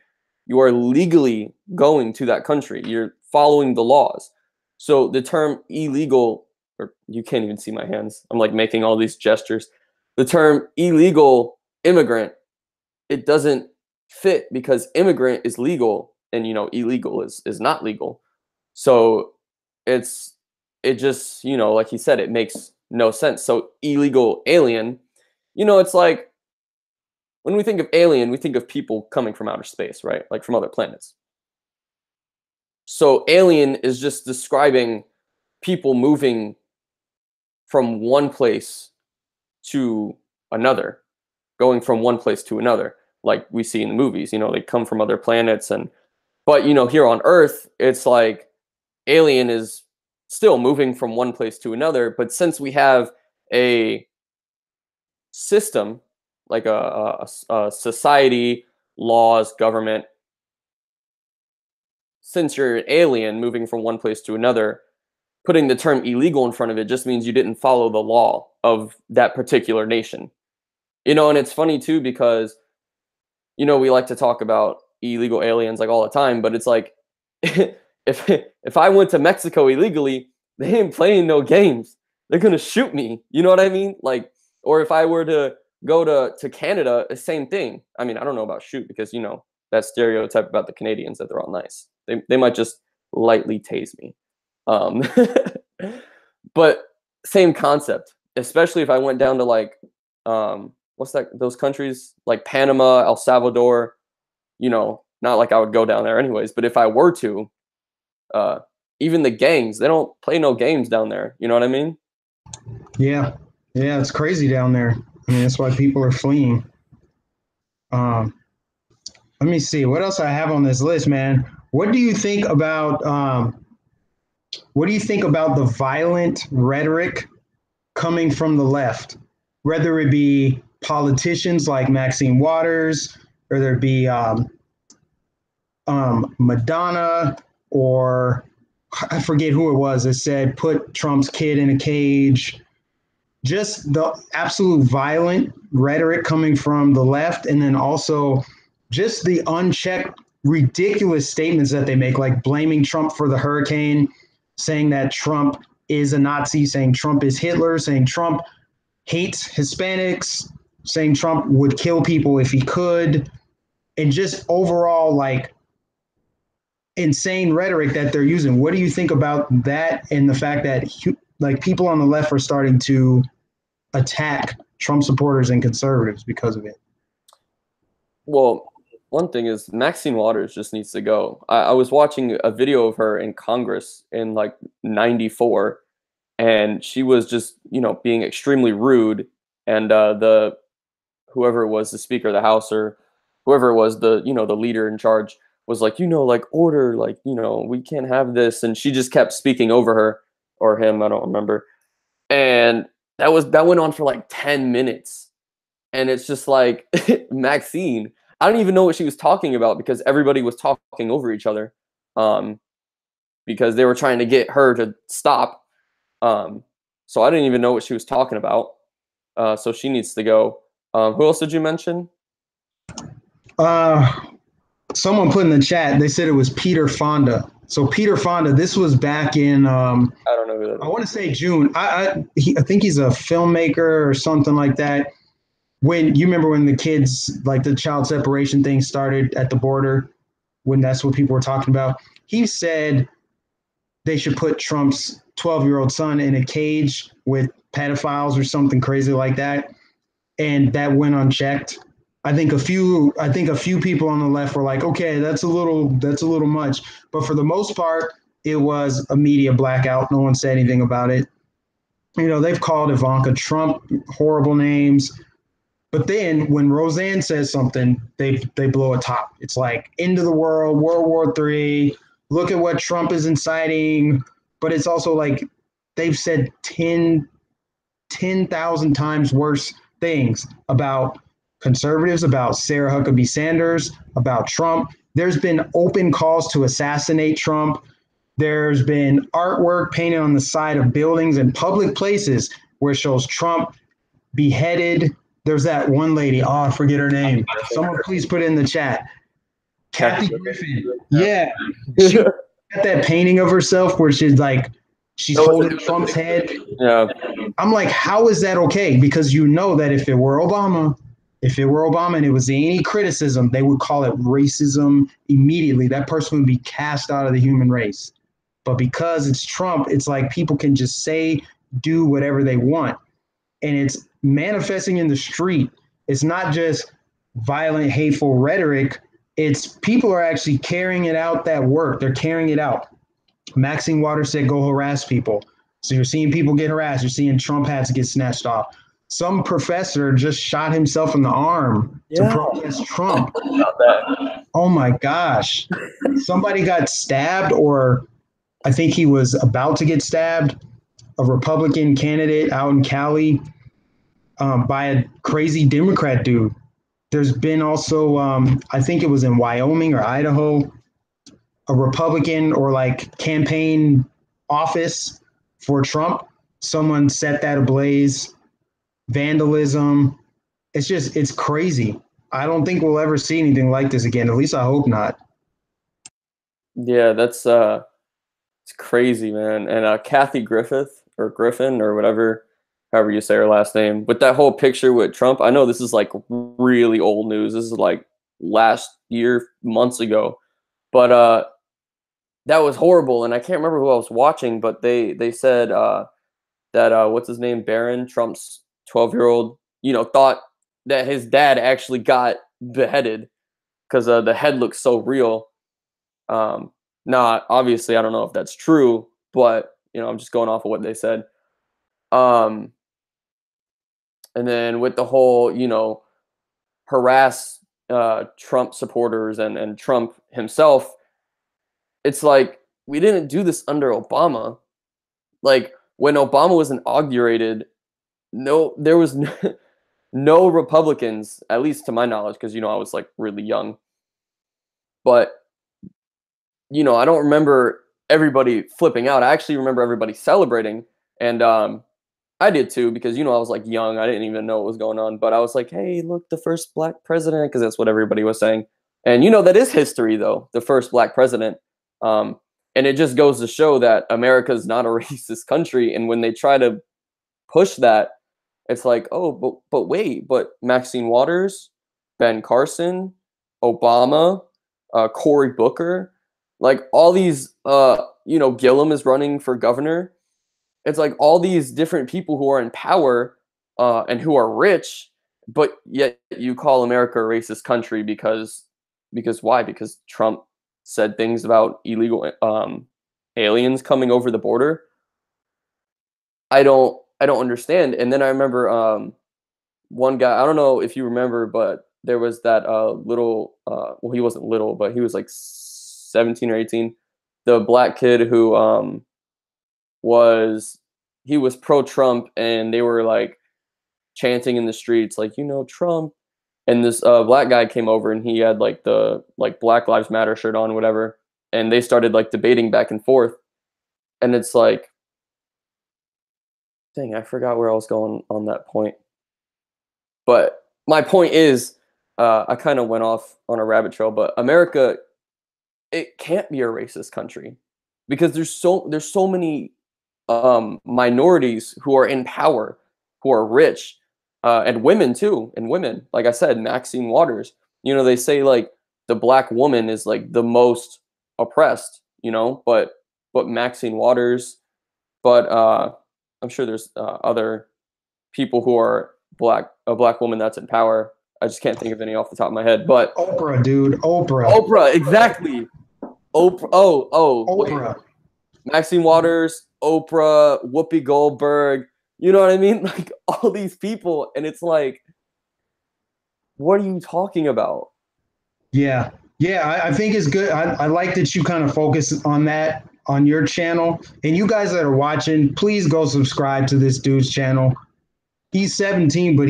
you are legally going to that country. You're following the laws. So the term illegal, or you can't even see my hands. I'm like making all these gestures. The term illegal immigrant, it doesn't fit because immigrant is legal and illegal is not legal. So it just, like he said, it makes no sense. So illegal alien, it's like when we think of alien, we think of people coming from outer space, right? Like from other planets. So alien is just describing people moving from one place to another, going from one place to another, like we see in the movies. They come from other planets, but here on Earth, it's like alien is still moving from one place to another. But since we have a system, like a society, laws, government, since you're an alien moving from one place to another, putting the term illegal in front of it just means you didn't follow the law of that particular nation. And it's funny too because, we like to talk about illegal aliens like all the time, but it's like, if I went to Mexico illegally, they ain't playing no games. They're gonna shoot me. You know what I mean? Like, or if I were to go to Canada, the same thing. I mean, I don't know about shoot because that stereotype about the Canadians that they're all nice. They might just lightly tase me. But same concept, especially if I went down to like, what's that? Those countries like Panama, El Salvador, not like I would go down there anyways, but if I were to, even the gangs, they don't play no games down there. You know what I mean? Yeah. Yeah. It's crazy down there. I mean, that's why people are fleeing. Let me see what else I have on this list, man. What do you think about the violent rhetoric coming from the left, whether it be politicians like Maxine Waters, or there be Madonna, or I forget who it was that said, put Trump's kid in a cage. Just the absolute violent rhetoric coming from the left, and then also just the unchecked, ridiculous statements that they make, like blaming Trump for the hurricane, saying that Trump is a Nazi, saying Trump is Hitler, saying Trump hates Hispanics, saying Trump would kill people if he could, and just overall like insane rhetoric that they're using. What do you think about that and the fact that like people on the left are starting to attack Trump supporters and conservatives because of it? Well, one thing is Maxine Waters just needs to go. I was watching a video of her in Congress in like '94, and she was just, being extremely rude. And the whoever it was, the Speaker of the House or whoever it was, the leader in charge was like, like order, like, we can't have this. And she just kept speaking over her or him, I don't remember. And that went on for like 10 minutes. And it's just like Maxine, I don't even know what she was talking about because everybody was talking over each other. Because they were trying to get her to stop. So I didn't even know what she was talking about. So she needs to go. Who else did you mention? Someone put in the chat, they said it was Peter Fonda. So Peter Fonda, this was back in I don't know who that is. I want to say June. I think he's a filmmaker or something like that. When you remember when the kids, like the child separation thing started at the border, when that's what people were talking about, he said they should put Trump's 12-year-old son in a cage with pedophiles or something crazy like that. And that went unchecked. I think a few people on the left were like, okay, that's a little much. But for the most part, it was a media blackout. No one said anything about it. They've called Ivanka Trump horrible names. But then when Roseanne says something, they blow a top. It's like end of the world, World War III. Look at what Trump is inciting. But it's also like they've said 10,000 times worse things about conservatives, about Sarah Huckabee Sanders, about Trump. There's been open calls to assassinate Trump. There's been artwork painted on the side of buildings and public places where it shows Trump beheaded. There's that one lady. Oh, I forget her name. Someone please put it in the chat. Kathy Griffin. Yeah. She got that painting of herself where she's holding Trump's head. Yeah. I'm like, how is that okay? Because that if it were Obama and it was any criticism, they would call it racism immediately. That person would be cast out of the human race. But because it's Trump, it's like people can just say, do whatever they want. And it's manifesting in the street. It's not just violent, hateful rhetoric. It's people are actually carrying it out, that work. They're carrying it out. Maxine Waters said, go harass people. So you're seeing people get harassed. You're seeing Trump hats get snatched off. Some professor just shot himself in the arm to protest Trump. Oh my gosh. Somebody got stabbed, or I think he was about to get stabbed, a Republican candidate out in Cali, by a crazy Democrat dude. There's been also, I think it was in Wyoming or Idaho, a Republican or like campaign office for Trump. Someone set that ablaze. Vandalism. It's crazy. I don't think we'll ever see anything like this again. At least I hope not. Yeah, that's it's crazy, man. And Kathy Griffith or Griffin or whatever, however you say her last name, with that whole picture with Trump. I know this is like really old news. This is like last year, months ago. But that was horrible, and I can't remember who I was watching, but they said that what's his name, Barron, Trump's 12-year-old, thought that his dad actually got beheaded because the head looks so real. Now, obviously, I don't know if that's true, but I'm just going off of what they said. And then with the whole, harass Trump supporters and Trump himself, it's like we didn't do this under Obama. Like when Obama was inaugurated, there was no Republicans, at least to my knowledge, because I was like really young. But I don't remember everybody flipping out. I actually remember everybody celebrating, and I did too, because I was like young. I didn't even know what was going on, but I was like, "Hey, look, the first black president," because that's what everybody was saying. And that is history, though, the first black president. And it just goes to show that America is not a racist country. And when they try to push that, it's like, oh, but wait, but Maxine Waters, Ben Carson, Obama, Cory Booker, like all these, Gillum is running for governor. It's like all these different people who are in power and who are rich, but yet you call America a racist country because because why? Because Trump said things about illegal aliens coming over the border. I don't understand. And then I remember one guy, I don't know if you remember, but there was that little well, he wasn't little, but he was like 17 or 18. The black kid who was he was pro Trump, and they were like chanting in the streets like, Trump. And this black guy came over, and he had like the Black Lives Matter shirt on, whatever, and they started like debating back and forth. And it's like, dang, I forgot where I was going on that point. But my point is, I kind of went off on a rabbit trail, but America, it can't be a racist country because there's so many minorities who are in power, who are rich, and women too. And women, like I said, Maxine Waters. They say like the black woman is like the most oppressed. But Maxine Waters, but I'm sure there's other people who are a black woman that's in power. I just can't think of any off the top of my head. But Oprah, dude, Oprah. Oprah, exactly. Oprah. Oprah. Wait. Maxine Waters, Oprah, Whoopi Goldberg. You know what I mean? Like all these people, and it's like, what are you talking about? Yeah. I think it's good. I like that you kind of focus on that on your channel. And you guys that are watching, please go subscribe to this dude's channel. He's 17, but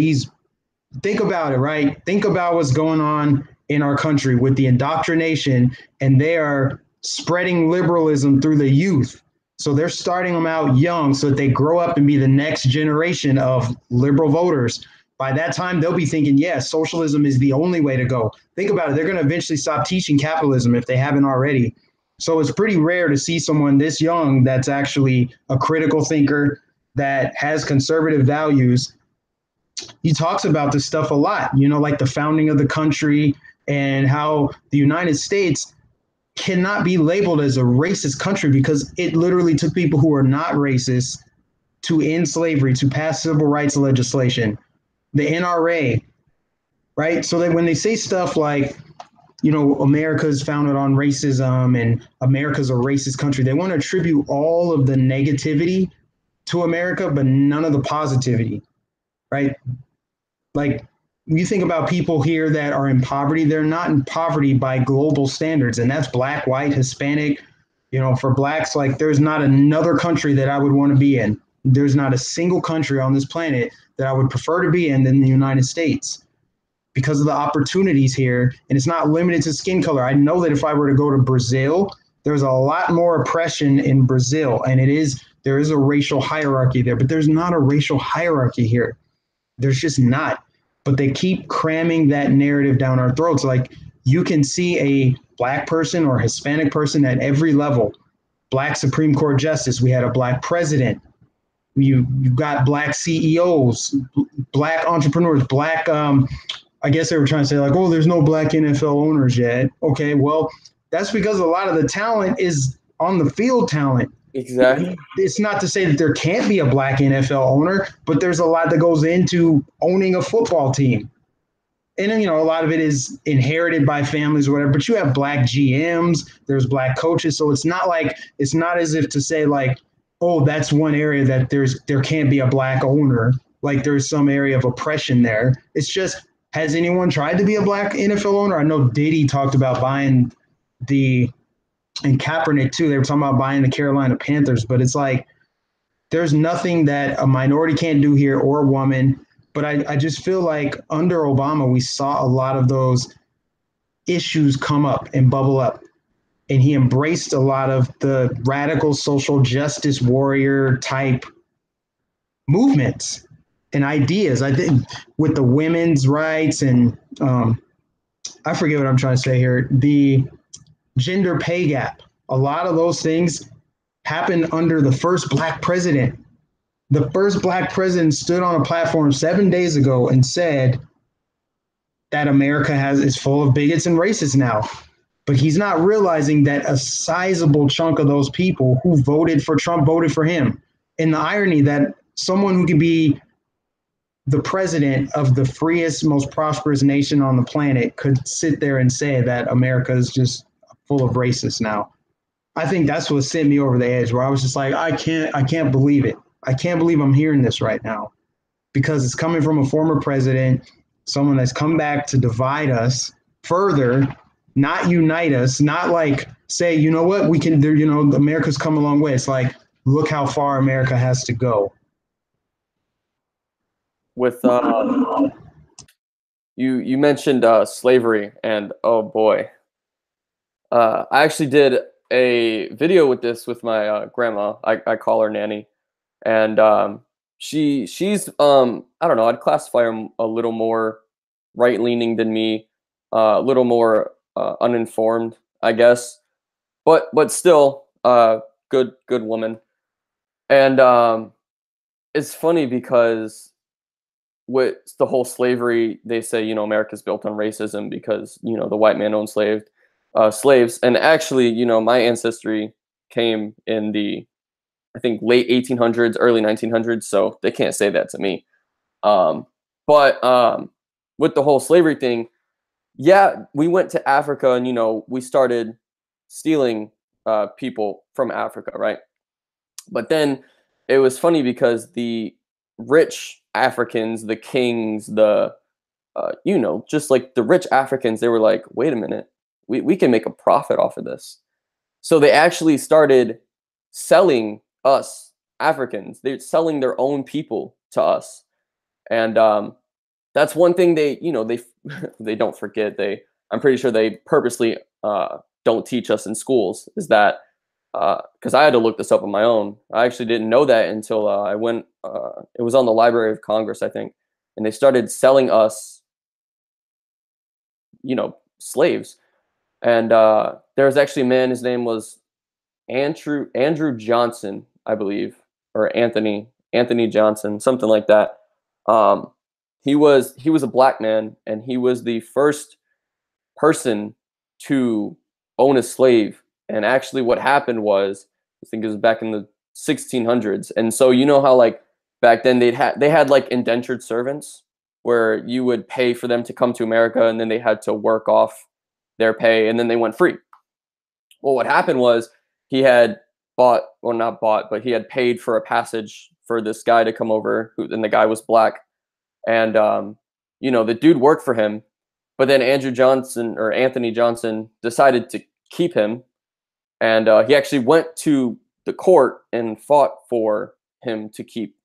think about it, right? Think about what's going on in our country with the indoctrination, and they are spreading liberalism through the youth. So they're starting them out young so that they grow up and be the next generation of liberal voters. By that time, they'll be thinking, yeah, socialism is the only way to go. Think about it. They're going to eventually stop teaching capitalism if they haven't already. So it's pretty rare to see someone this young that's actually a critical thinker, that has conservative values. He talks about this stuff a lot, like the founding of the country and how the United States cannot be labeled as a racist country because it literally took people who are not racist to end slavery, to pass civil rights legislation, the NRA, right? So that when they say stuff like, America's founded on racism and America's a racist country, they want to attribute all of the negativity to America, but none of the positivity, right? Like, you think about people here that are in poverty, they're not in poverty by global standards, and that's black, white, Hispanic. For blacks, like there's not another country that I would want to be in. There's not a single country on this planet that I would prefer to be in than the United States because of the opportunities here. And it's not limited to skin color. I know that if I were to go to Brazil, there's a lot more oppression in Brazil, and there is a racial hierarchy there, but there's not a racial hierarchy here. There's just not. But they keep cramming that narrative down our throats. Like, you can see a black person or Hispanic person at every level. Black Supreme Court justice. We had a black president. You've got black CEOs, black entrepreneurs, black, I guess they were trying to say like, oh, there's no black NFL owners yet. Okay, well, that's because a lot of the talent is on the field talent. Exactly. It's not to say that there can't be a black NFL owner, but there's a lot that goes into owning a football team. And then, a lot of it is inherited by families or whatever, but you have black GMs, there's black coaches. So it's not as if to say like, oh, that's one area that there can't be a black owner. Like there's some area of oppression there. It's just, has anyone tried to be a black NFL owner? I know Diddy talked about buying and Kaepernick too. They were talking about buying the Carolina Panthers, but it's like, there's nothing that a minority can't do here or a woman. But I just feel like under Obama, we saw a lot of those issues come up and bubble up. And he embraced a lot of the radical social justice warrior type movements and ideas. I think with the women's rights and I forget what I'm trying to say here, the gender pay gap. A lot of those things happened under the first black president. The first black president stood on a platform 7 days ago and said that America is full of bigots and racists now. But he's not realizing that a sizable chunk of those people who voted for Trump voted for him. And the irony that someone who can be the president of the freest, most prosperous nation on the planet could sit there and say that America is just full of racists now. I think that's what sent me over the edge, where I was just like, I can't believe it. I can't believe I'm hearing this right now, because it's coming from a former president, someone that's come back to divide us further, not unite us, not like say, you know what, we can do, you know, America's come a long way. It's like, look how far America has to go. With you mentioned slavery, and oh boy, I actually did a video with this with my grandma. I call her Nanny, and she's I don't know, I'd classify her a little more right leaning than me, a little more uninformed, I guess, but still good woman. And it's funny because with the whole slavery, they say, you know, America's built on racism because, you know, the white man owned slaves. And actually, you know, my ancestry came in the, I think, late 1800s, early 1900s. So they can't say that to me. But with the whole slavery thing, yeah, we went to Africa and, you know, we started stealing people from Africa, right? But then it was funny because the rich Africans, the kings, the you know, just like the rich Africans, they were like, wait a minute, we can make a profit off of this. So they actually started selling us Africans. They're selling their own people to us. And that's one thing they, you know, they they don't forget. I'm pretty sure they purposely don't teach us in schools, is that because I had to look this up on my own. I actually didn't know that until I went. It was on the Library of Congress, I think, and they started selling us, you know, slaves. And there was actually a man. His name was Andrew Johnson, I believe, or Anthony Johnson, something like that. He was a black man, and he was the first person to own a slave. And actually what happened was, I think it was back in the 1600s. And so, you know how like back then they had like indentured servants where you would pay for them to come to America, and then they had to work off their pay, and then they went free. Well, what happened was he had bought, or not bought, but he had paid for a passage for this guy to come over, and the guy was black. And you know, the dude worked for him, but then Anthony Johnson decided to keep him. And he actually went to the court and fought for him to keep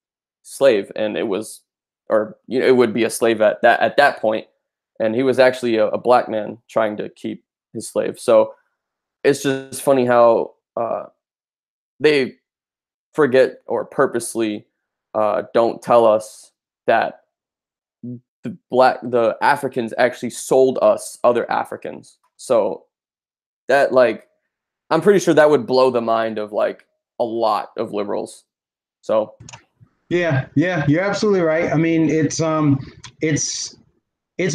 slave. And it was, or you know, it would be a slave at that point. And he was actually a black man trying to keep his slave. So it's just funny how they forget or purposely don't tell us that the Africans actually sold us other Africans. So that, like, I'm pretty sure that would blow the mind of like a lot of liberals. So Yeah, you're absolutely right. I mean, it's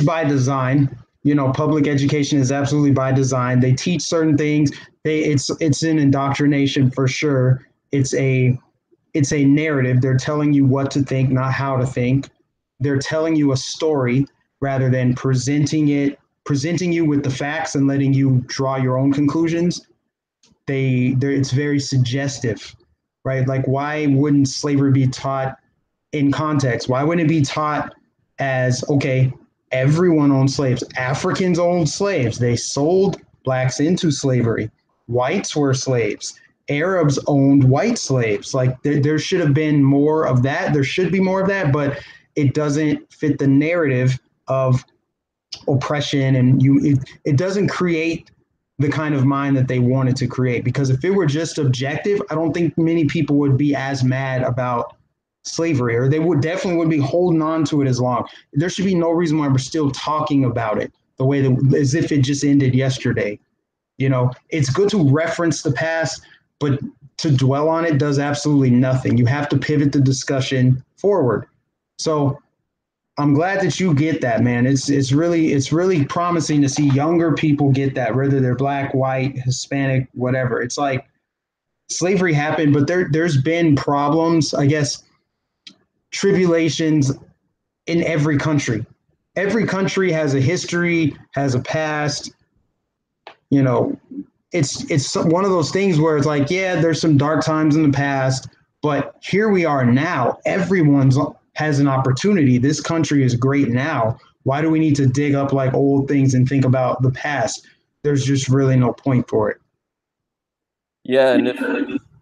by design. You know, public education is absolutely by design. They teach certain things. It's an indoctrination for sure. It's a narrative. They're telling you what to think, not how to think. They're telling you a story rather than presenting you with the facts and letting you draw your own conclusions. It's very suggestive, right? Like, why wouldn't slavery be taught in context? Why wouldn't it be taught as, okay, everyone owned slaves. Africans owned slaves. They sold blacks into slavery. Whites were slaves. Arabs owned white slaves. Like, there should have been more of that. There should be more of that, but it doesn't fit the narrative of oppression, and it doesn't create the kind of mind that they wanted to create. Because if it were just objective, I don't think many people would be as mad about slavery, or they would be holding on to it as long. There should be no reason why we're still talking about it the way that, as if it just ended yesterday. You know, it's good to reference the past, but to dwell on it does absolutely nothing. You have to pivot the discussion forward. So I'm glad that you get that, man. It's really promising to see younger people get that, whether they're black, white, Hispanic, whatever. It's like slavery happened, but there's been problems, I guess, tribulations in every country. Every country has a history, has a past. You know, it's one of those things where it's like, yeah, there's some dark times in the past, but here we are now. Everyone's has an opportunity. This country is great now. Why do we need to dig up like old things and think about the past? There's just really no point for it. Yeah, and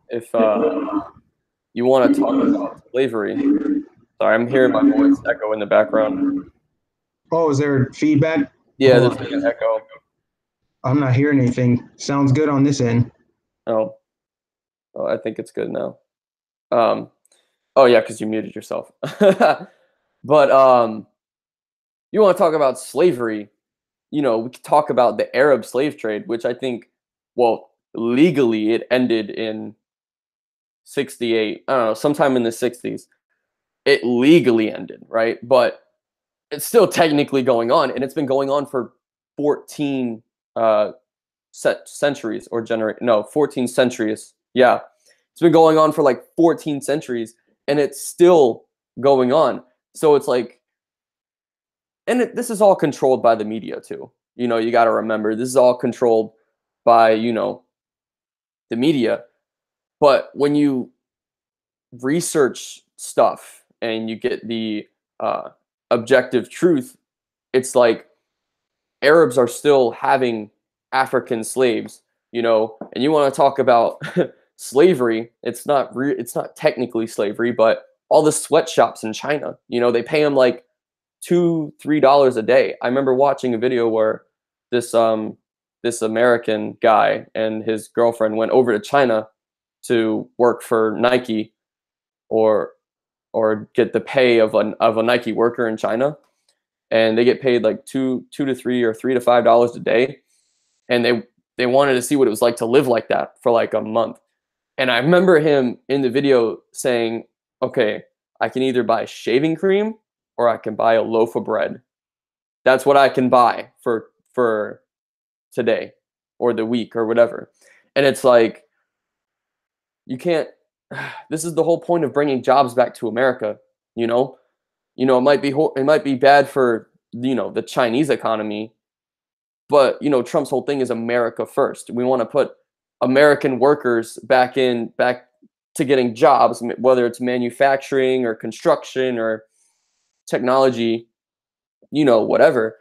if you want to talk about slavery, sorry, I'm hearing my voice echo in the background. Oh, is there feedback? Yeah, there's like an echo. I'm not hearing anything. Sounds good on this end. Oh, I think it's good now. Oh yeah, because you muted yourself. But you want to talk about slavery? You know, we could talk about the Arab slave trade, which I think, well, legally it ended in 68. I don't know, sometime in the 60s. It legally ended, right? But it's still technically going on, and it's been going on for 14 centuries or 14 centuries. Yeah, it's been going on for like 14 centuries, and it's still going on. So it's like, and this is all controlled by the media too. You know, you got to remember this is all controlled by, you know, the media. But when you research stuff and you get the objective truth, it's like Arabs are still having African slaves, you know, and you want to talk about slavery. It's not technically slavery, but all the sweatshops in China, you know, they pay them like $2-3 a day. I remember watching a video where this American guy and his girlfriend went over to China to work for Nike or get the pay of a Nike worker in China, and they get paid like $2 to $3 or $3 to $5 a day, and they wanted to see what it was like to live like that for like a month. And I remember him in the video saying, okay, I can either buy shaving cream or I can buy a loaf of bread. That's what I can buy for today or the week or whatever. And it's like, you can't, this is the whole point of bringing jobs back to America, you know? You know, it might be bad for, you know, the Chinese economy, but, you know, Trump's whole thing is America first. We want to put American workers back to getting jobs, whether it's manufacturing or construction or technology, you know, whatever.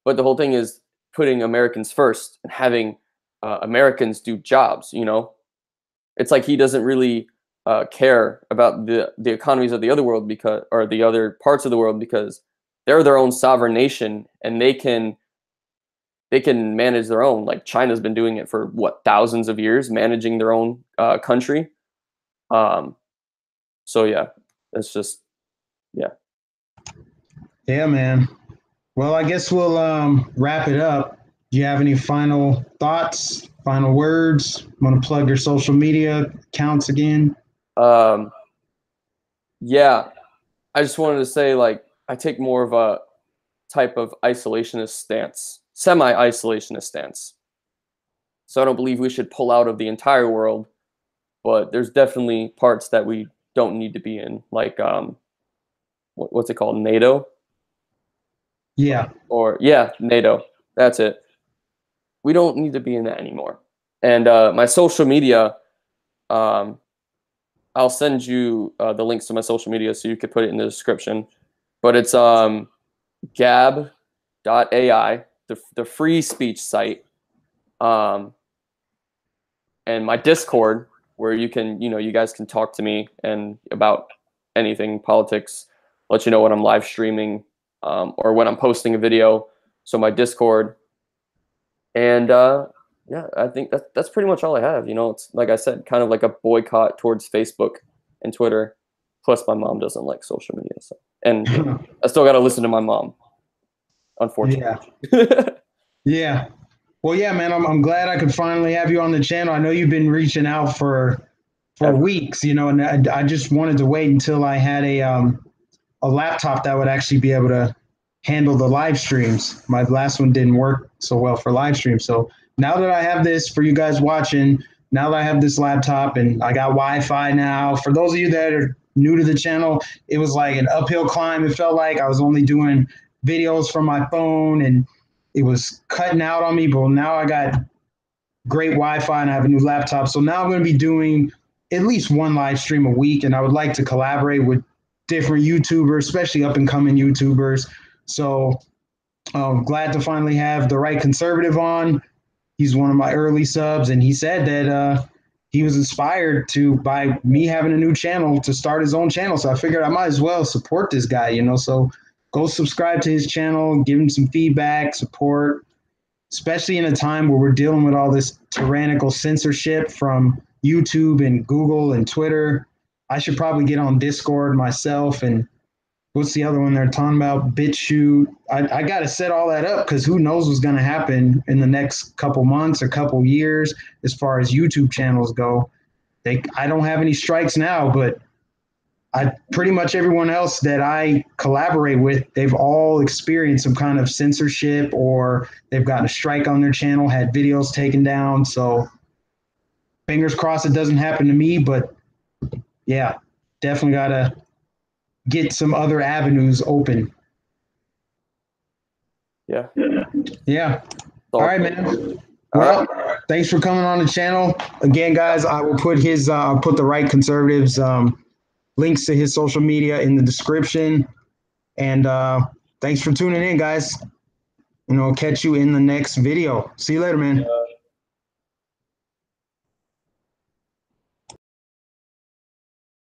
But the whole thing is putting Americans first and having Americans do jobs, you know? It's like he doesn't really care about the economies of the other world or the other parts of the world, because they're their own sovereign nation and they can manage their own. Like China's been doing it for what, thousands of years, managing their own country. So yeah, it's just, yeah. Yeah, man. Well, I guess we'll wrap it up. Do you have any final thoughts, final words? Want to plug your social media accounts again? Yeah, I just wanted to say, like, I take more of a type of isolationist stance, semi-isolationist stance. So I don't believe we should pull out of the entire world, but there's definitely parts that we don't need to be in, like what's it called, NATO? Yeah. Or yeah, NATO. That's it. We don't need to be in that anymore. And my social media, I'll send you the links to my social media so you could put it in the description. But it's gab.ai, the free speech site, and my Discord, where you can, you know, you guys can talk to me and about anything, politics, let you know when I'm live streaming or when I'm posting a video. So my Discord. And yeah, I think that's pretty much all I have. You know, it's like I said, kind of like a boycott towards Facebook and Twitter. Plus, my mom doesn't like social media, so, and I still got to listen to my mom, unfortunately. Yeah. Yeah. Well, yeah, man. I'm glad I could finally have you on the channel. I know you've been reaching out for weeks, you know, and I just wanted to wait until I had a laptop that would actually be able to handle the live streams. My last one didn't work so well for live streams. So now that I have this for you guys watching, now that I have this laptop and I got Wi-Fi now, for those of you that are new to the channel, it was like an uphill climb. It felt like I was only doing videos from my phone and it was cutting out on me. But now I got great Wi-Fi and I have a new laptop. So now I'm going to be doing at least one live stream a week. And I would like to collaborate with different YouTubers, especially up and coming YouTubers. So I'm glad to finally have the right conservative on. He's one of my early subs, and he said that he was inspired by me having a new channel to start his own channel. So I figured I might as well support this guy, you know. So go subscribe to his channel, give him some feedback, support, especially in a time where we're dealing with all this tyrannical censorship from YouTube and Google and Twitter. I should probably get on Discord myself and what's the other one they're talking about? BitChute. I got to set all that up because who knows what's going to happen in the next couple months or couple years as far as YouTube channels go. I don't have any strikes now, but pretty much everyone else that I collaborate with, they've all experienced some kind of censorship or they've gotten a strike on their channel, had videos taken down. So fingers crossed it doesn't happen to me, but yeah, definitely got to get some other avenues open. Yeah. Yeah. All right, man. Well, thanks for coming on the channel. Again, guys, I will put I'll put the Right Conservatives links to his social media in the description. And thanks for tuning in, guys. Catch you in the next video. See you later, man.